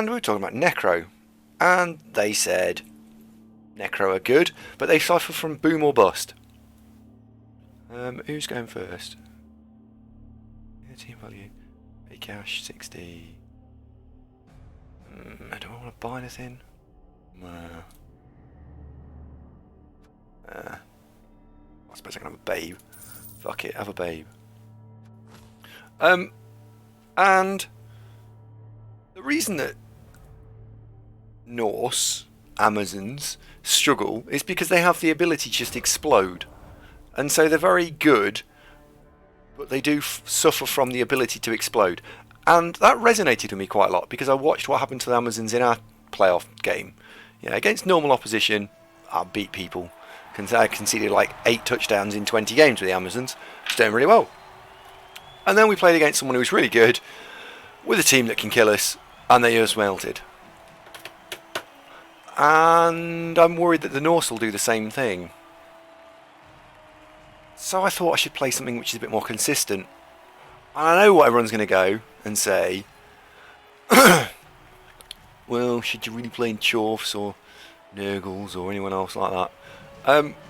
And we were talking about Necro. And they said Necro are good, but they suffer from boom or bust. Who's going first? Team value. Pay cash 60. I don't want to buy anything. I suppose I can have a babe. Fuck it, have a babe. And the reason that Norse Amazons struggle is because they have the ability to just explode. And so they're very good, but they do suffer from the ability to explode. And that resonated with me quite a lot because I watched what happened to the Amazons in our playoff game. Yeah, against normal opposition, I beat people. I conceded like 8 touchdowns in 20 games with the Amazons. It's doing really well. And then we played against someone who was really good, with a team that can kill us, and they just melted. And I'm worried that the Norse will do the same thing. So I thought I should play something which is a bit more consistent. And I know what everyone's going to go and say. Well, should you really play in Chorfs or Nurgles or anyone else like that?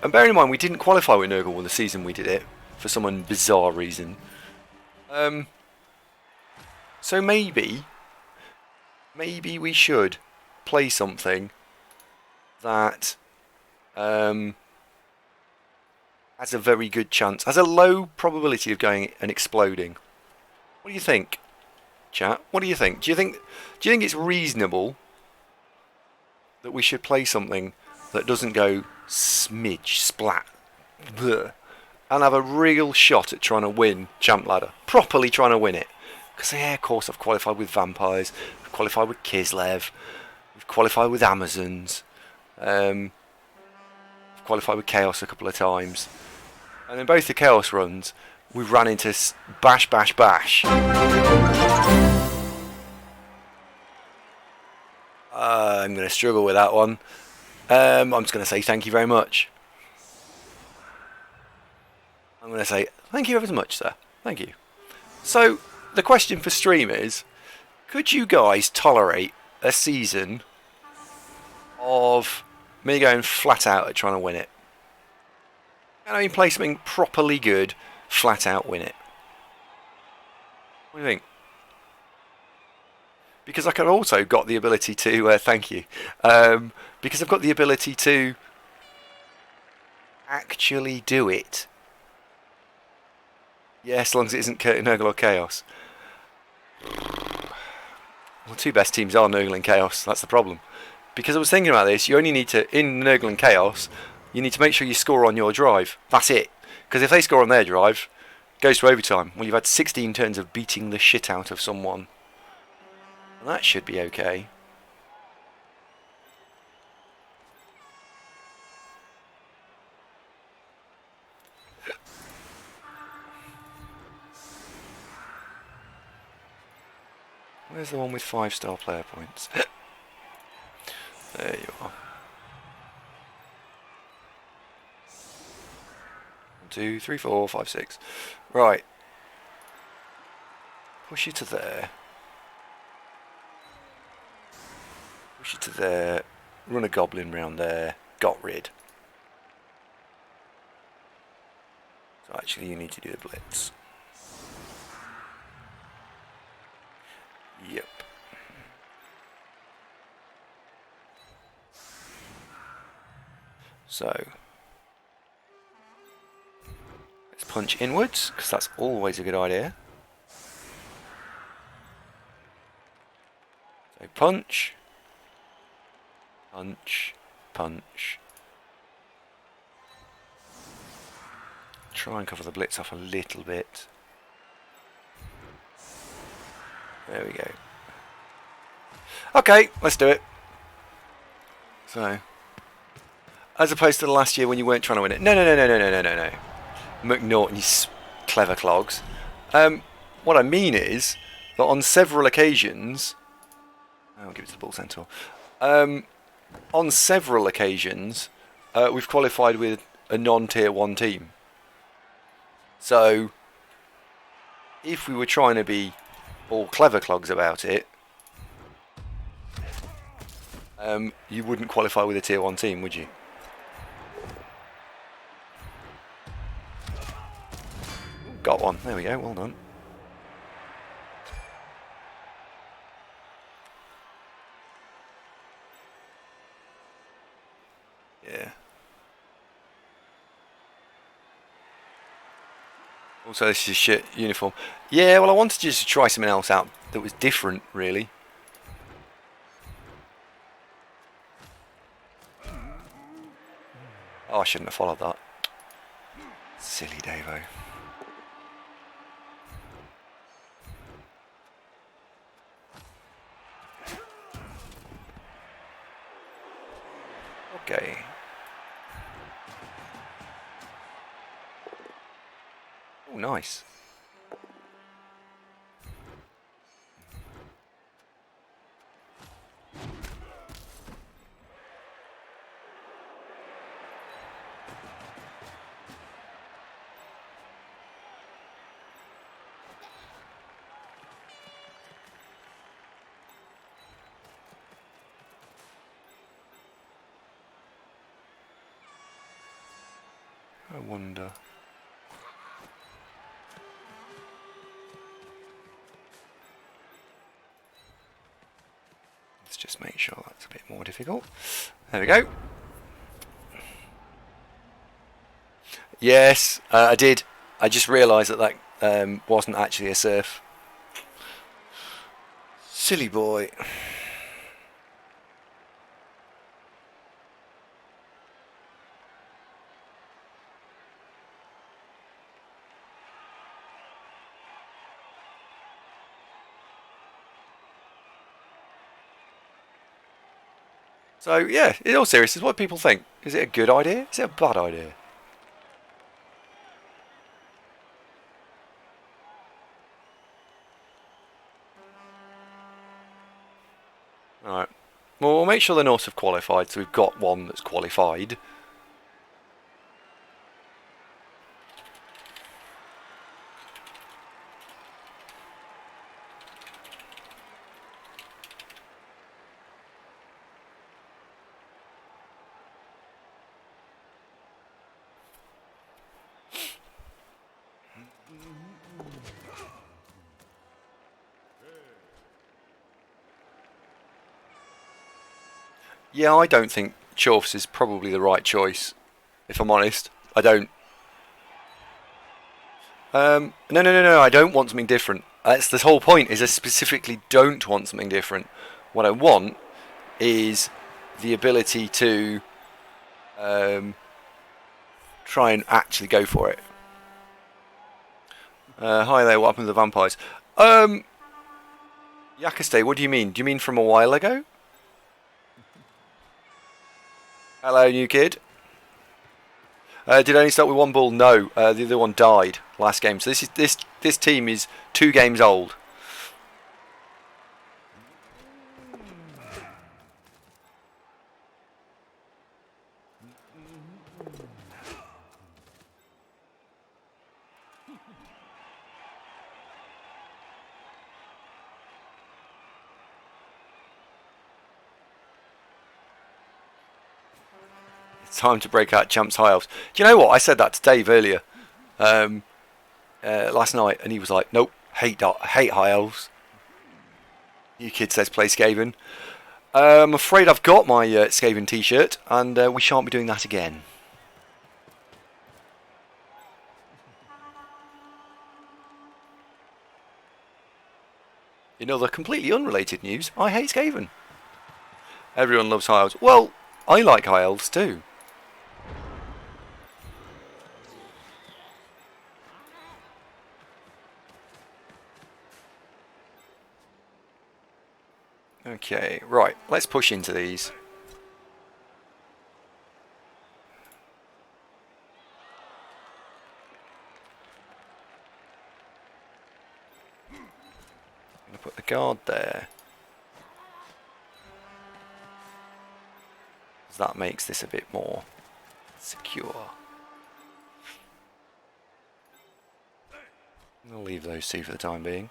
And bearing in mind, we didn't qualify with Nurgle the season we did it, for some bizarre reason. So maybe we should play something that has a very good chance, has a low probability of going and exploding. What do you think, chat? What do you think? Do you think it's reasonable that we should play something that doesn't go smidge, splat, bleh, and have a real shot at trying to win Champ Ladder? Properly trying to win it. Because, yeah, of course, I've qualified with Vampires, I've qualified with Kislev, we've qualified with Amazons, I've qualified with Chaos a couple of times. And in both the Chaos runs, we ran into bash, bash, bash. I'm going to struggle with that one. I'm just going to say thank you very much. I'm going to say thank you ever so much, sir. Thank you. So, the question for stream is, could you guys tolerate a season of me going flat out at trying to win it? And I mean, play something properly good, flat out win it. What do you think? Because I could also got the ability to, thank you, because I've got the ability to actually do it. Yeah, as long as it isn't Nurgle or Chaos. Well, the two best teams are Nurgle and Chaos, that's the problem. Because I was thinking about this, you only need to, in Nurgle and Chaos, you need to make sure you score on your drive. That's it. Because if they score on their drive, it goes to overtime. Well, you've had 16 turns of beating the shit out of someone. And that should be okay. Where's the one with 5-star player points? There you are. 1, 2, 3, 4, 5, 6. Right. Push you to there. Push you to there. Run a goblin round there. Got rid. So actually you need to do the blitz. Yep. So let's punch inwards, because that's always a good idea. So punch, punch, punch. Try and cover the blitz off a little bit. There we go. Okay, let's do it. So, as opposed to the last year when you weren't trying to win it. No. McNaughton, you clever clogs. What I mean is that on several occasions, I'll give it to the Bull Centaur. On several occasions, we've qualified with a non-tier 1 team. So, if we were trying to be all clever clogs about it, you wouldn't qualify with a tier 1 team, would you? Got one. There we go. Well done. Yeah. Also, this is a shit uniform. Yeah, well, I wanted just to try something else out that was different, really. Oh, I shouldn't have followed that. Silly Davo. Okay. Oh, nice. I wonder. Let's just make sure that's a bit more difficult. There we go. Yes, I did. I just realised that wasn't actually a surf. Silly boy. So yeah, in all seriousness, what do people think? Is it a good idea? Is it a bad idea? Alright. Well, we'll make sure the Norse have qualified, so we've got one that's qualified. Yeah, I don't think Chorfs is probably the right choice, if I'm honest. I don't. No, I don't want something different. That's the whole point, is I specifically don't want something different. What I want is the ability to try and actually go for it. Hi there, what happened to the vampires? Yakastay, what do you mean? Do you mean from a while ago? Hello, new kid. Did it only start with one ball? No, the other one died last game. So this team is 2 games old. It's time to break out Champs High Elves. Do you know what? I said that to Dave earlier, last night, and he was like, "Nope, hate High Elves." You kid says play Skaven. I'm afraid I've got my Skaven t-shirt, and we shan't be doing that again. In other completely unrelated news, I hate Skaven. Everyone loves High Elves. Well, I like High Elves too. Okay, right, let's push into these. I'm going to put the guard there. That makes this a bit more secure. I'll leave those 2 for the time being.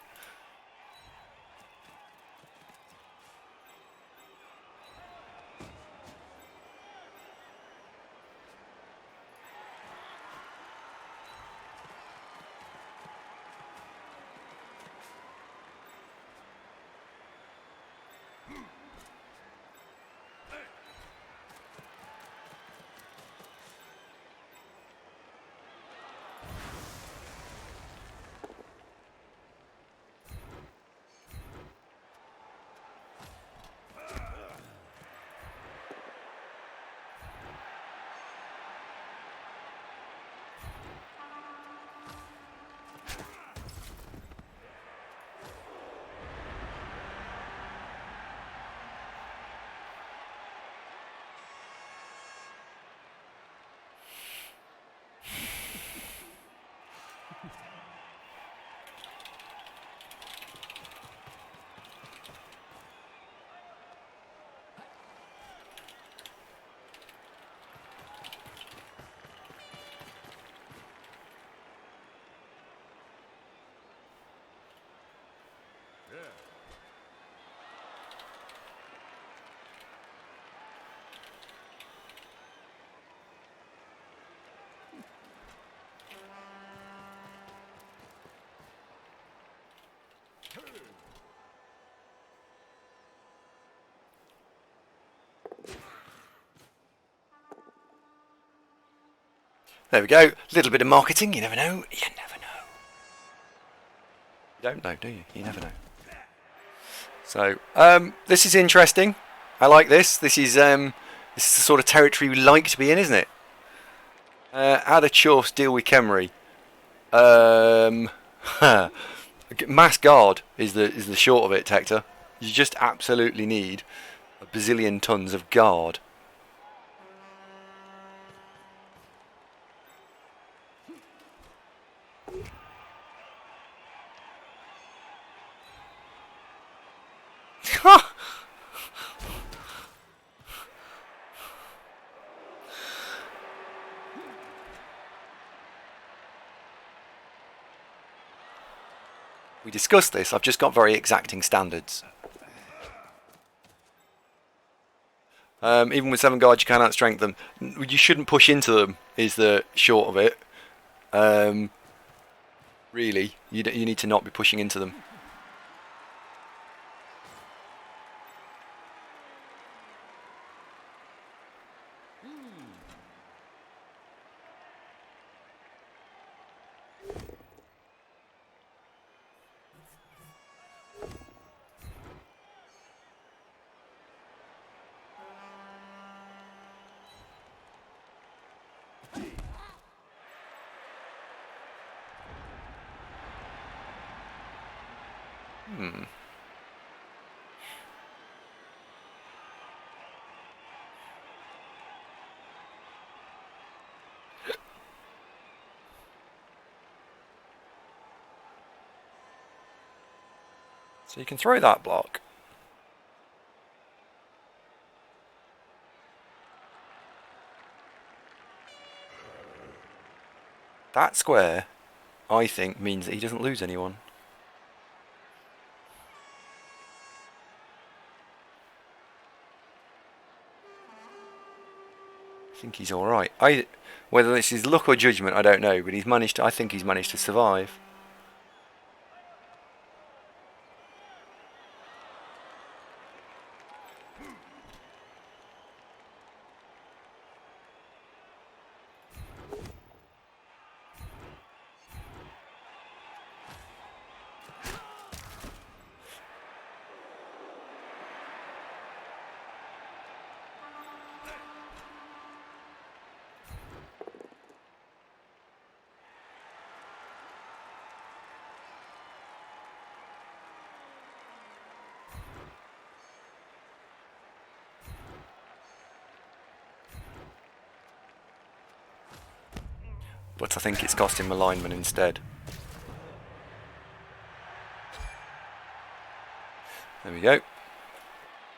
There we go. A little bit of marketing. You never know. You never know. You don't know, do you? You never know. So, this is interesting. I like this. This is the sort of territory we like to be in, isn't it? How do Chorfs deal with Khemri? Mass guard is the short of it, Tector. You just absolutely need a bazillion tons of guard. We discussed this. I've just got very exacting standards. Even with 7 guards, you cannot strengthen them. You shouldn't push into them, is the short of it. Really, you need to not be pushing into them. So you can throw that block. That square, I think, means that he doesn't lose anyone. I think he's all right. Whether this is luck or judgment, I don't know, but he's managed. I think he's managed to survive. But I think it's cost him alignment instead. There we go.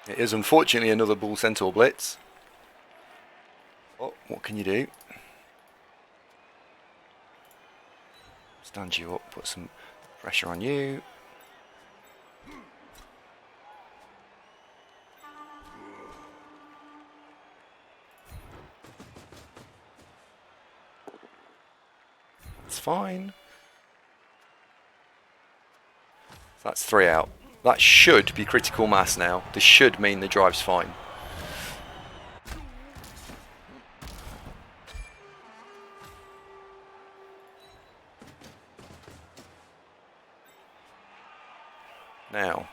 It is unfortunately another Bull Centaur Blitz. Oh, what can you do? Stand you up, put some pressure on you. It's fine. So that's 3 out. That should be critical mass now. This should mean the drive's fine. Now,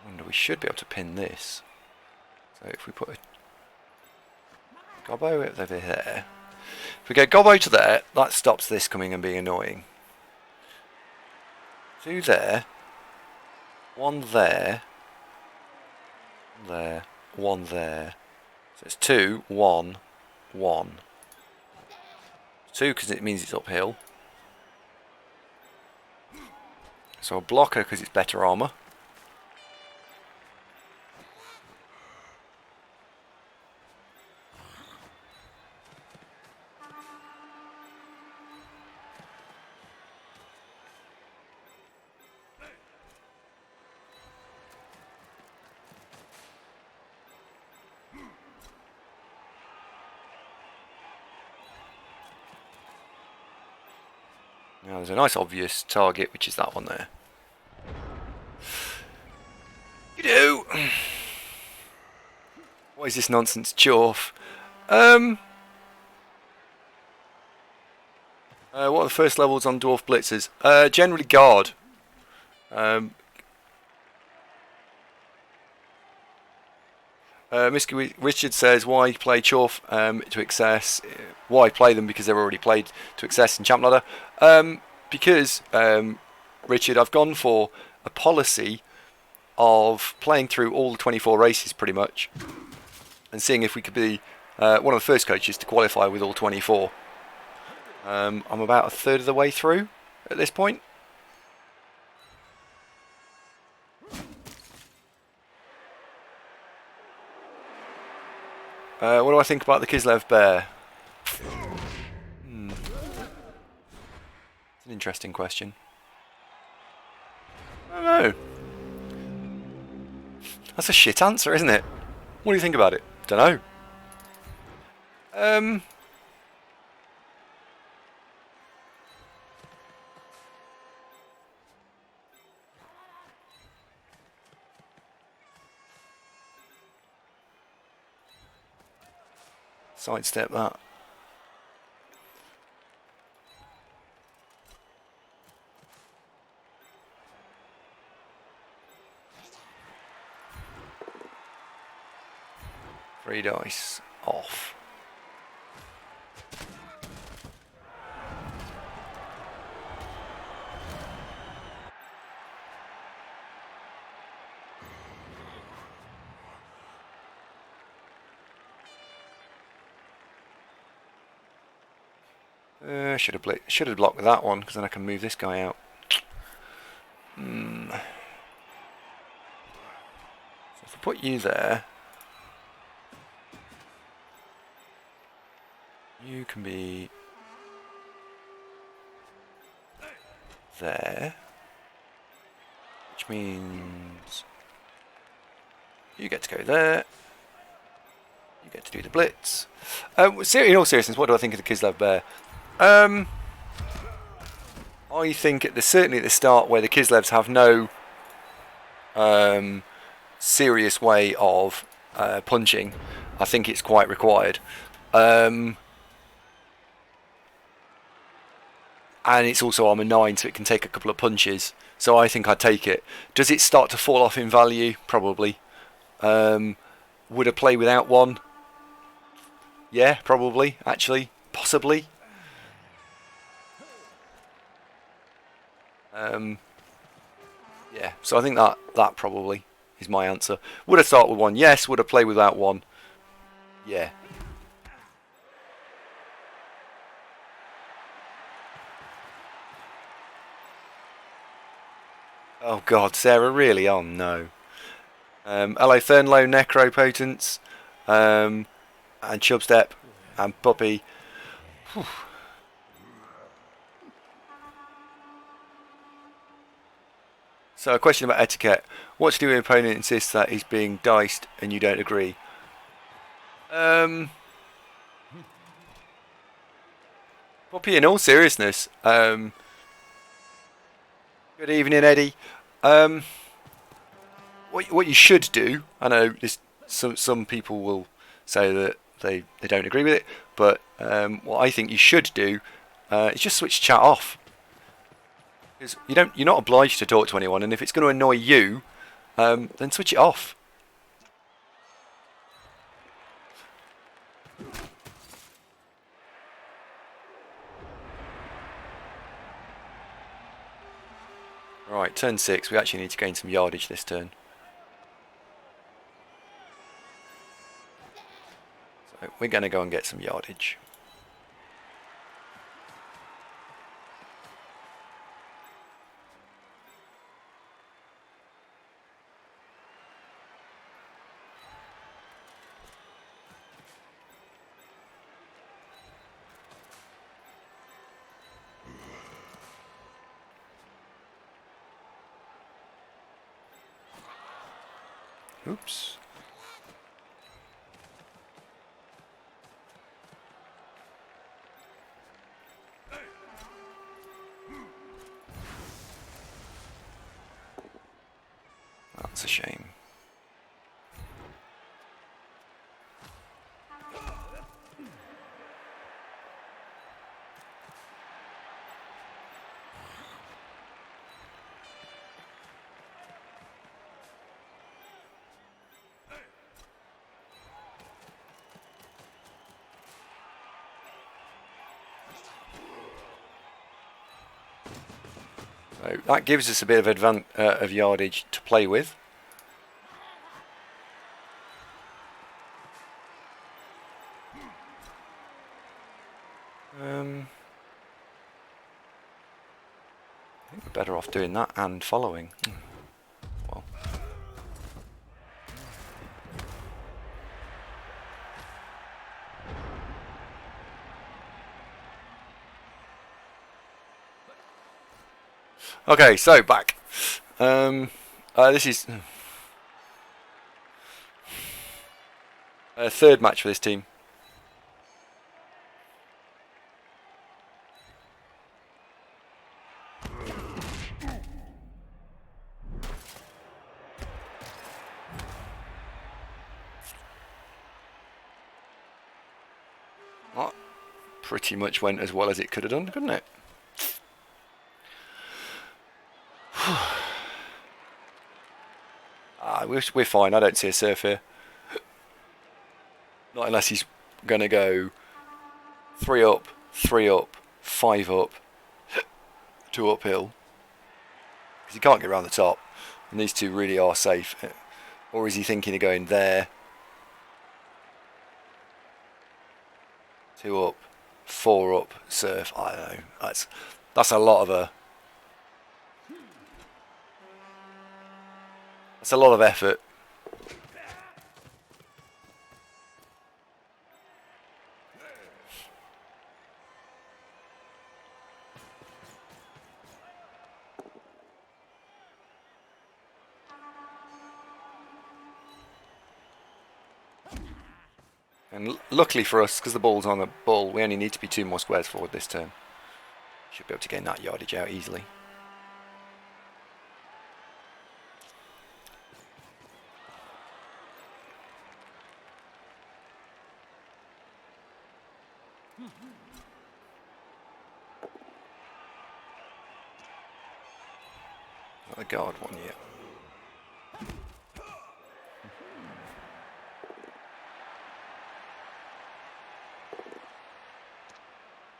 I wonder, we should be able to pin this. So if we put a gobbo over there, if we go gobbo to there, that stops this coming and being annoying. 2 there, 1 there, there, 1 there. So it's 2, 1, 1. 2 because it means it's uphill. So a blocker because it's better armour. Now there's a nice obvious target, which is that one there. You do! What is this nonsense, Dwarf? What are the first levels on Dwarf Blitzers? Generally guard. Mr. Richard says, why play Chorf to excess? Why play them? Because they're already played to excess in Champ Ladder. Because, Richard, I've gone for a policy of playing through all the 24 races pretty much and seeing if we could be one of the first coaches to qualify with all 24. I'm about a third of the way through at this point. What do I think about the Kislev Bear? It's an interesting question. I don't know. That's a shit answer, isn't it? What do you think about it? Don't know. Sidestep that. Three dice off. Should have blocked with that one because then I can move this guy out. So if I put you there, you can be there, which means you get to go there. You get to do the blitz. In all seriousness, what do I think of the Kislev Bear? I think certainly at the start where the Kislevs have no serious way of punching, I think it's quite required. And it's also armor 9, so it can take a couple of punches. So I think I'd take it. Does it start to fall off in value? Probably. Would I play without one? Yeah, probably. Actually, possibly. Yeah, so I think that probably is my answer. Would I start with one? Yes. Would I play without one? Yeah. Oh God, Sarah, really? Oh no. Hello, Thernlow, Necropotence, and Chubstep, and Puppy. Whew. So a question about etiquette. What to do when an opponent insists that he's being diced and you don't agree? Puppy, in all seriousness, Good evening, Eddie. Um, what you should do, I know this, some people will say that they don't agree with it, but what I think you should do is just switch chat off. Because you're not obliged to talk to anyone, and if it's going to annoy you, then switch it off. Right, turn 6. We actually need to gain some yardage this turn. So we're going to go and get some yardage. Oops. That's a shame. So that gives us a bit of yardage to play with. I think we're better off doing that and following. Well. Okay, so back. This is third match for this team. That pretty much went as well as it could have done, couldn't it? We're fine. I don't see a surf here. Not unless he's going to go 3 up, 5 up, 2 uphill. Because he can't get around the top. And these two really are safe. Or is he thinking of going there? 2 up, 4 up, surf. I don't know. That's a lot of That's a lot of effort. And luckily for us, because the ball's on the ball, we only need to be 2 more squares forward this turn. Should be able to gain that yardage out easily. Not the guard one yet.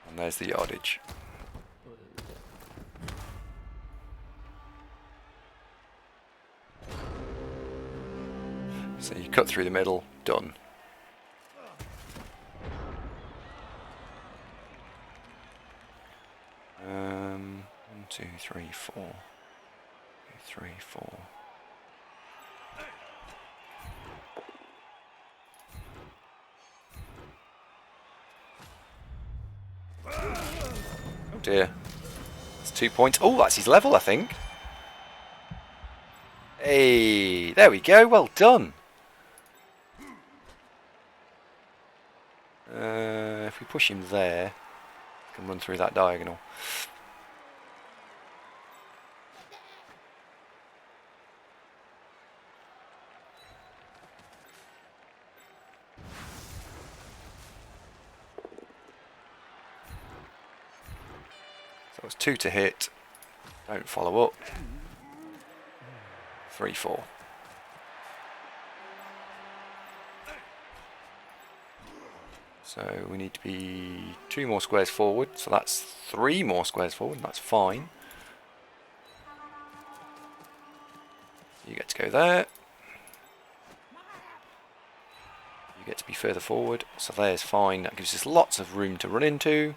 And there's the yardage. So you cut through the middle, done. One, 2, 3, 4. 2, 3, 4. Oh dear. That's 2 points. Oh, that's his level, I think. Hey, there we go. Well done. If we push him there, we can run through that diagonal. So it's 2 to hit. Don't follow up. 3, 4. So we need to be 2 more squares forward. So that's 3 more squares forward. That's fine. You get to go there. You get to be further forward. So there's fine. That gives us lots of room to run into.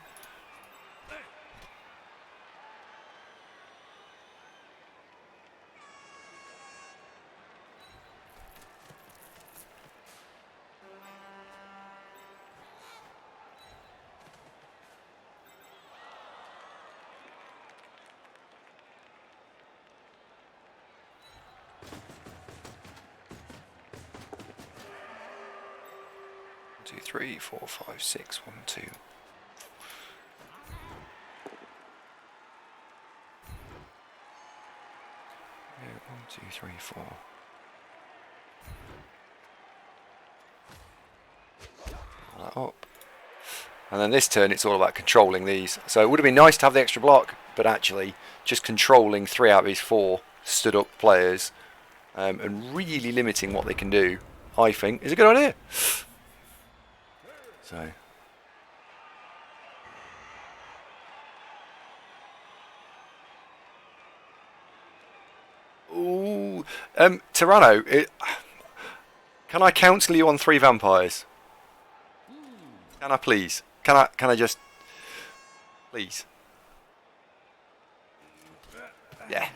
Two, 3, 4, 5, 6, 1, 2. Yeah, 1, 2, 3, 4. Pull that up. And then this turn it's all about controlling these. So it would have been nice to have the extra block, but actually just controlling 3 out of these 4 stood up players and really limiting what they can do, I think, is a good idea. So ooh, Tyranno, can I counsel you on 3 vampires? Can I please? Can I just please? Yeah.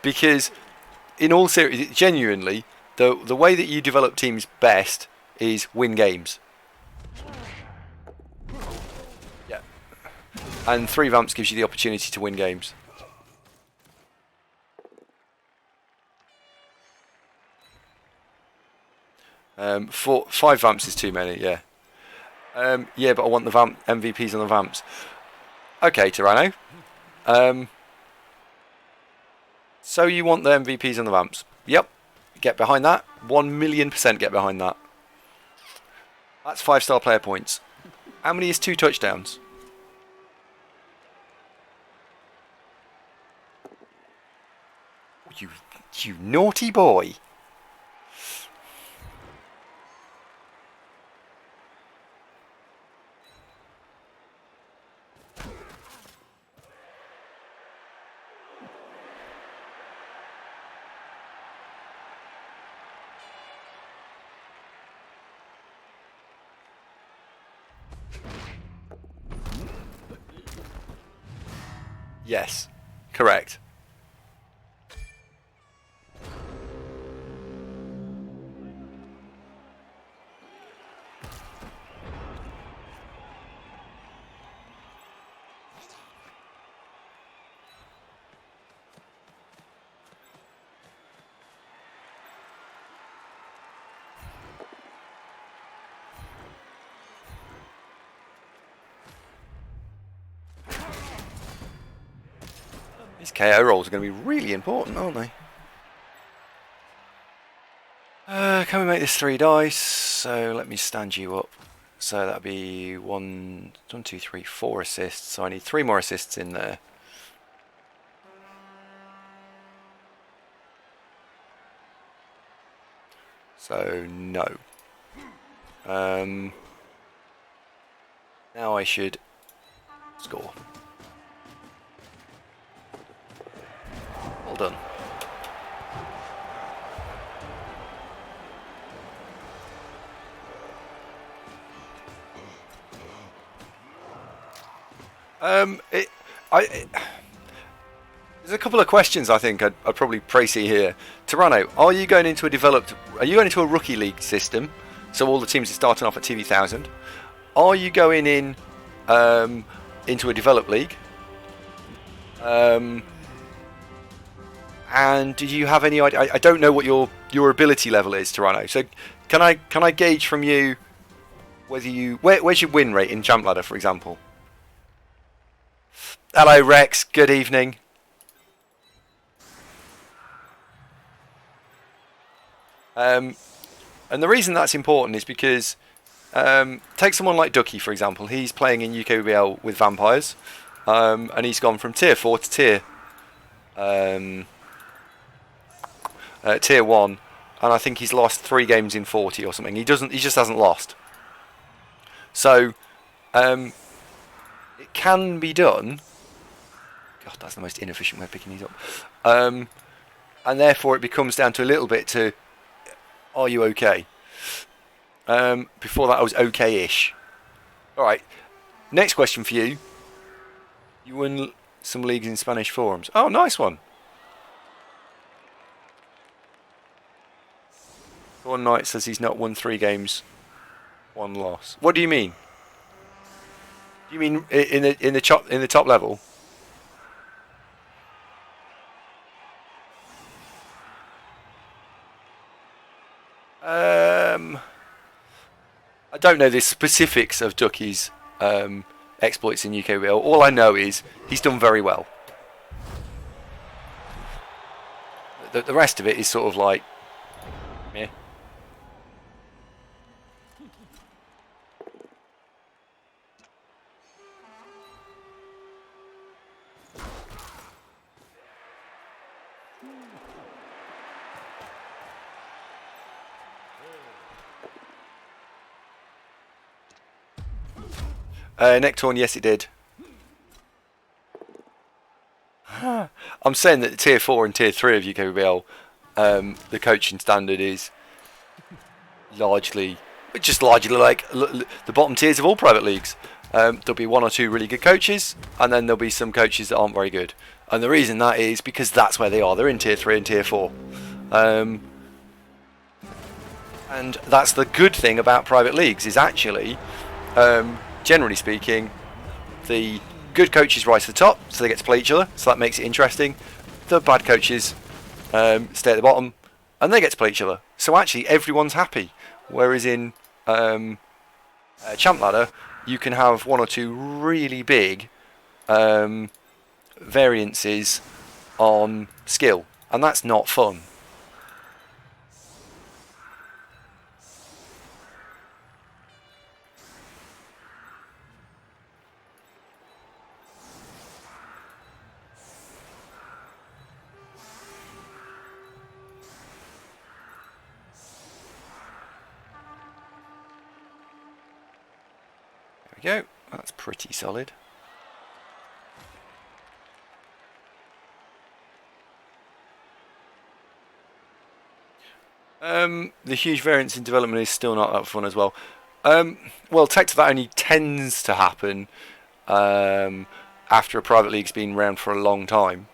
Because in all seriousness, genuinely, the way that you develop teams best is win games. Yeah. And 3 vamps gives you the opportunity to win games. For 5 vamps is too many, yeah. Yeah, but I want the MVPs on the vamps. Okay, Tyranno. So you want the MVPs on the vamps? Yep. Get behind that. 1,000,000% get behind that. That's 5-star player points. How many is 2 touchdowns? You naughty boy. Yes, correct. These KO rolls are going to be really important, aren't they? Can we make this 3 dice? So let me stand you up. So that'll be 1, 2, 3, 4 assists. So I need 3 more assists in there. So no. Now I should score. Well done. There's a couple of questions I think I'd probably précis here. Tyranno, are you going into a rookie league system? So all the teams are starting off at TV1000. Are you going in into a developed league? And do you have any idea? I don't know what your ability level is, Tyranno. So can I gauge from you whether where's your win rate in Champ Ladder, for example? Hello, Rex. Good evening. And the reason that's important is because take someone like Ducky, for example. He's playing in UKBL with Vampires, and he's gone from tier 4 to um, tier 1, and I think he's lost 3 games in 40 or something. He just hasn't lost. So it can be done. God, that's the most inefficient way of picking these up. And therefore it becomes down to a little bit to, are you okay? Before that I was okay-ish. Alright, next question for you. You won some leagues in Spanish forums. Oh, nice one. One Knight says he's not won 3 games, 1 loss. What do you mean? Do you mean in the top level? I don't know the specifics of Ducky's exploits in UKBL. All I know is he's done very well. The rest of it is sort of like, meh. Nectorn, yes it did. I'm saying that tier 4 and tier 3 of UKBL, the coaching standard is largely like the bottom tiers of all private leagues. There'll be 1 or 2 really good coaches, and then there'll be some coaches that aren't very good. And the reason that is because that's where they are. They're in tier 3 and tier 4. And that's the good thing about private leagues is actually, generally speaking, the good coaches rise to the top, so they get to play each other, so that makes it interesting. The bad coaches stay at the bottom, and they get to play each other. So actually, everyone's happy. Whereas in Champ Ladder, you can have 1 or 2 really big variances on skill, and that's not fun. There we go. That's pretty solid. The huge variance in development is still not that fun as well. Well, take to that only tends to happen after a private league's been around for a long time.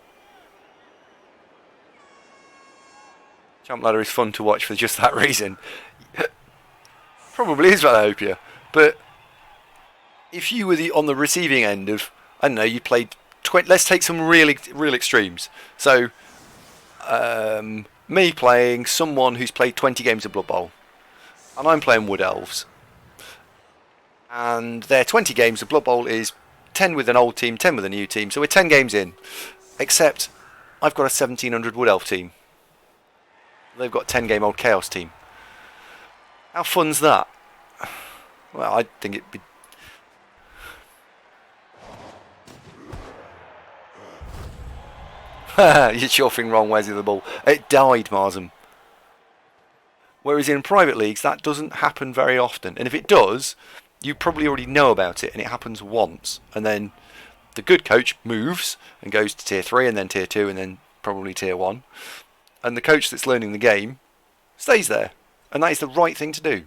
Champ Ladder is fun to watch for just that reason. Probably is Valopia, but if you were on the receiving end of, I don't know, you played 20, let's take some real extremes. So, me playing someone who's played 20 games of Blood Bowl, and I'm playing Wood Elves, and their 20 games of Blood Bowl is 10 with an old team, 10 with a new team, so we're 10 games in, except I've got a 1700 Wood Elf team. They've got a 10 game old Chaos team. How fun's that? Well, I think it'd be... You're chuffing wrong, where's the other ball? It died, Marsam. Whereas in private leagues, that doesn't happen very often. And if it does, you probably already know about it, and it happens once. And then the good coach moves and goes to tier 3, and then tier 2, and then probably tier 1. And the coach that's learning the game stays there. And that is the right thing to do.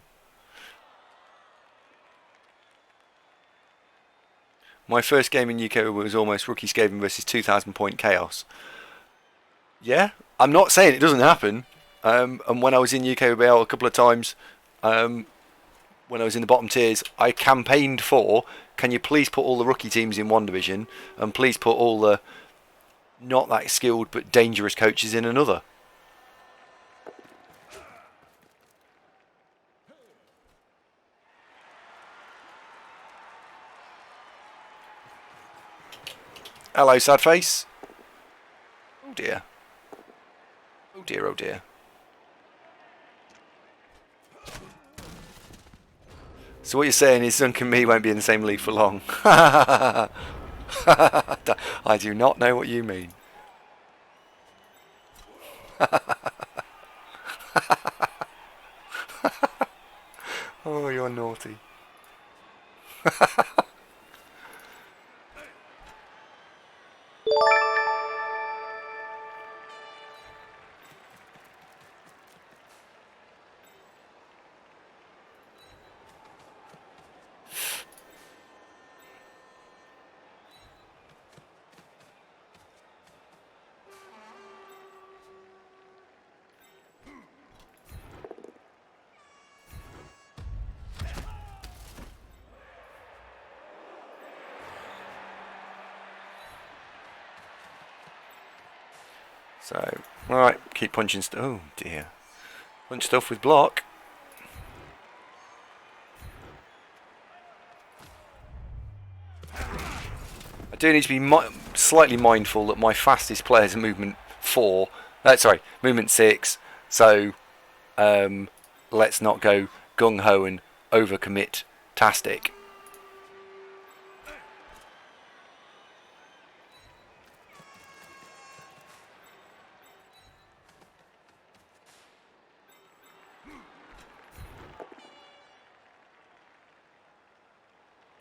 My first game in UK was almost Rookie Skaven versus 2000 point Chaos. Yeah, I'm not saying it doesn't happen. And when I was in UKBL a couple of times, when I was in the bottom tiers, I campaigned for, can you please put all the rookie teams in one division, and please put all the not that skilled but dangerous coaches in another. Hello, sad face. Oh dear. Oh dear, oh dear. So what you're saying is Zunk and me won't be in the same league for long. I do not know what you mean. Oh, you're naughty. So, alright, keep punching stuff. Oh dear. Punch stuff with block. I do need to be slightly mindful that my fastest player is movement 4. Movement 6. So, let's not go gung-ho and overcommit tastic.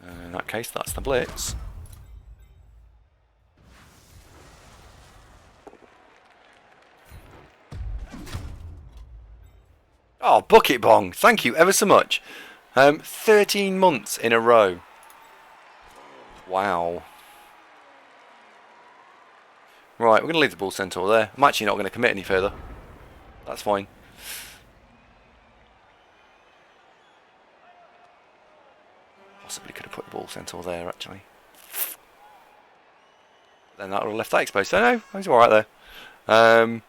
In that case, that's the blitz. Oh, bucket bong! Thank you ever so much. 13 months in a row. Wow. Right, we're going to leave the Bull Centaur there. I'm actually not going to commit any further. That's fine. Possibly could have put the Bull Centaur there, actually. Then that would have left that exposed. So no, he's alright there.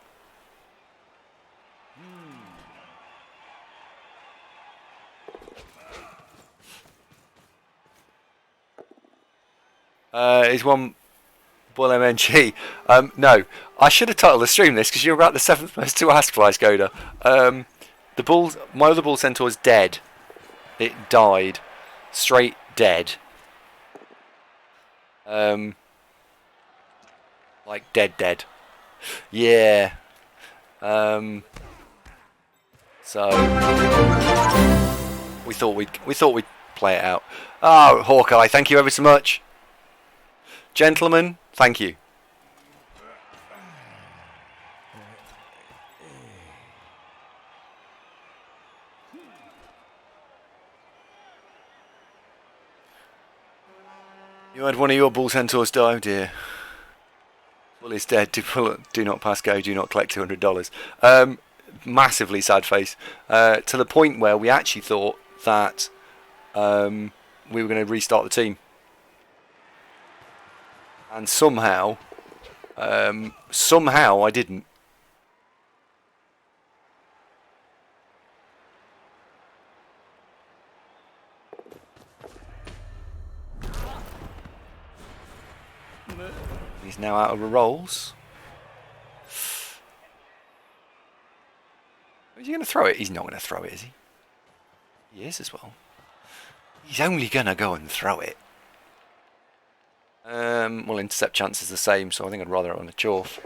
Is one Bull MNG? No, I should have titled the stream this because you're about the 7th most to ask, Fly Skoda. My other Bull Centaur is dead. It died, straight dead. Like dead. Yeah. So we thought we'd play it out. Oh, Hawkeye, thank you ever so much. Gentlemen, thank you. You had one of your Bull Centaurs die, oh dear. Bull is dead. Do not pass go. Do not collect $200. Massively sad face. To the point where we actually thought that we were going to restart the team. And somehow I didn't. He's now out of rolls. Is he going to throw it? He's not going to throw it, is he? He is as well. He's only going to go and throw it. Well, intercept chance is the same, so I think I'd rather it on a Dwarf.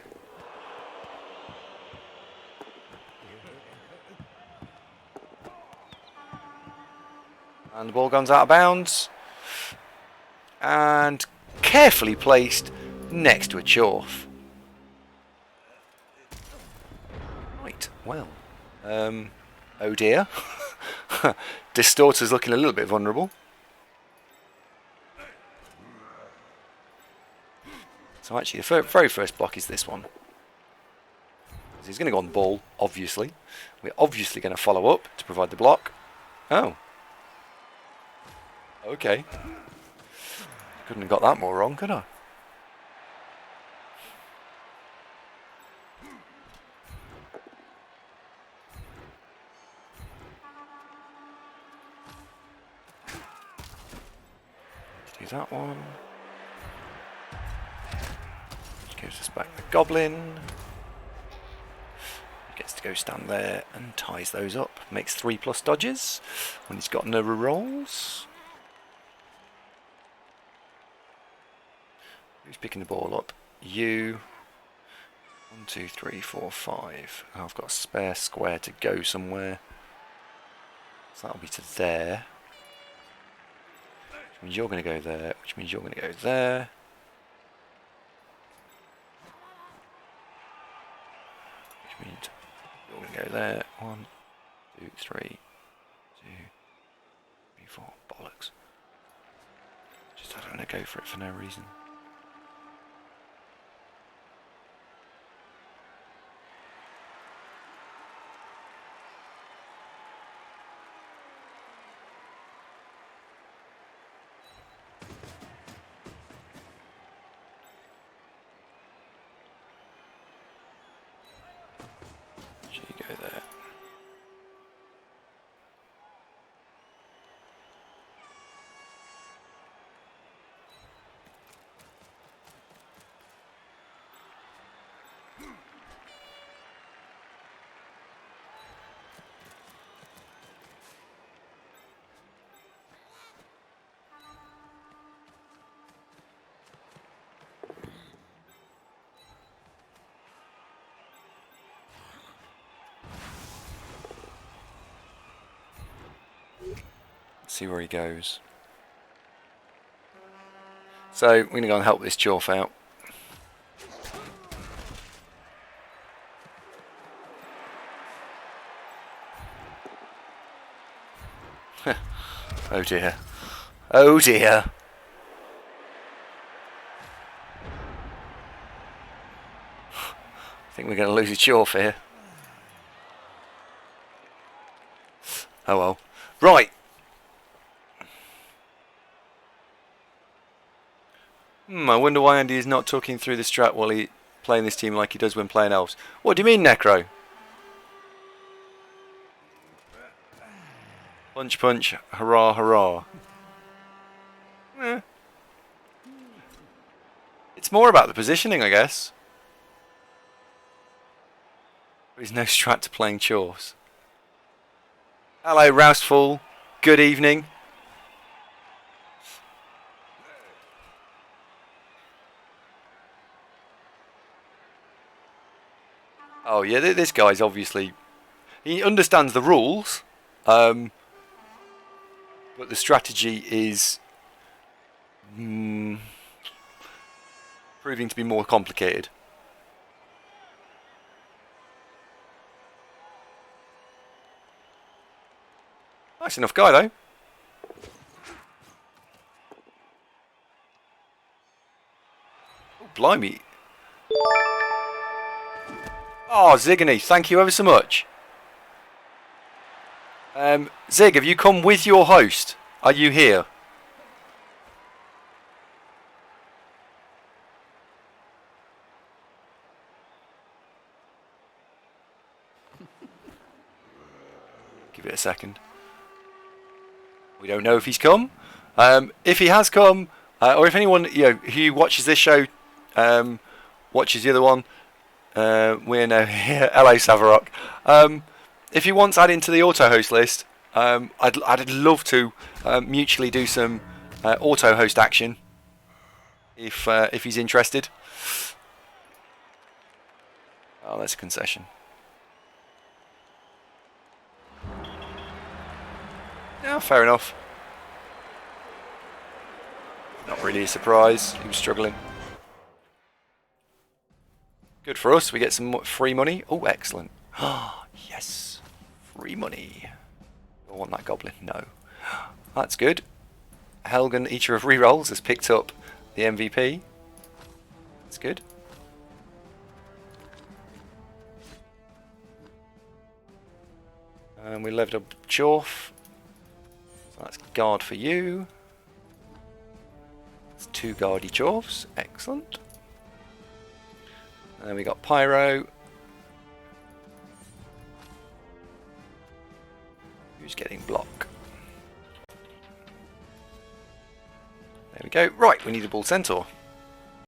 And the ball goes out of bounds. And carefully placed next to a Dwarf. Right, well. Oh dear. Distorter's looking a little bit vulnerable. So actually the very first block is this one. He's going to go on the ball, obviously. We're obviously going to follow up to provide the block. Oh. Okay. Couldn't have got that more wrong, could I? Do that one. Which gives us back the Goblin. Gets to go stand there and ties those up. Makes 3+ dodges when he's got no rolls. Who's picking the ball up? You. 1, 2, 3, 4, 5. Oh, I've got a spare square to go somewhere. So that'll be to there. Which means you're going to go there. Which means you're going to go there. Which means you're going to go there. 1, 2, 3, 2, 3, 4. Bollocks. Just I don't want to go for it for no reason. So you go there. See where he goes. So we're going to go and help this Dwarf out. Oh dear. Oh dear. I think we're going to lose a Dwarf here. Oh well. Right. I wonder why Andy is not talking through the strat while he playing this team like he does when playing elves. What do you mean, Necro? Punch, punch, hurrah, hurrah. It's more about the positioning, I guess. There's no strat to playing chores. Hello, Rouseful. Good evening. Oh yeah, this guy's obviously... He understands the rules, but the strategy is proving to be more complicated. Nice enough guy though. Oh, blimey. Oh, Zigany, thank you ever so much. Zig, have you come with your host? Are you here? Give it a second. We don't know if he's come. If he has come, or if anyone who watches this show watches the other one, we're now here. Hello, Savarok. If he wants added into the auto host list, I'd love to mutually do some auto host action if he's interested. Oh, that's a concession. Yeah, fair enough. Not really a surprise. He was struggling. Good for us. We get some free money. Oh, excellent. Ah, yes. Free money. I want that goblin. No. That's good. Helgen, eater of rerolls, has picked up the MVP. That's good. And we leveled up Dwarf. So that's guard for you. That's 2 guardy Dwarfs. Excellent. And then we got Pyro. Who's getting block? There we go. Right, we need a Bull Centaur.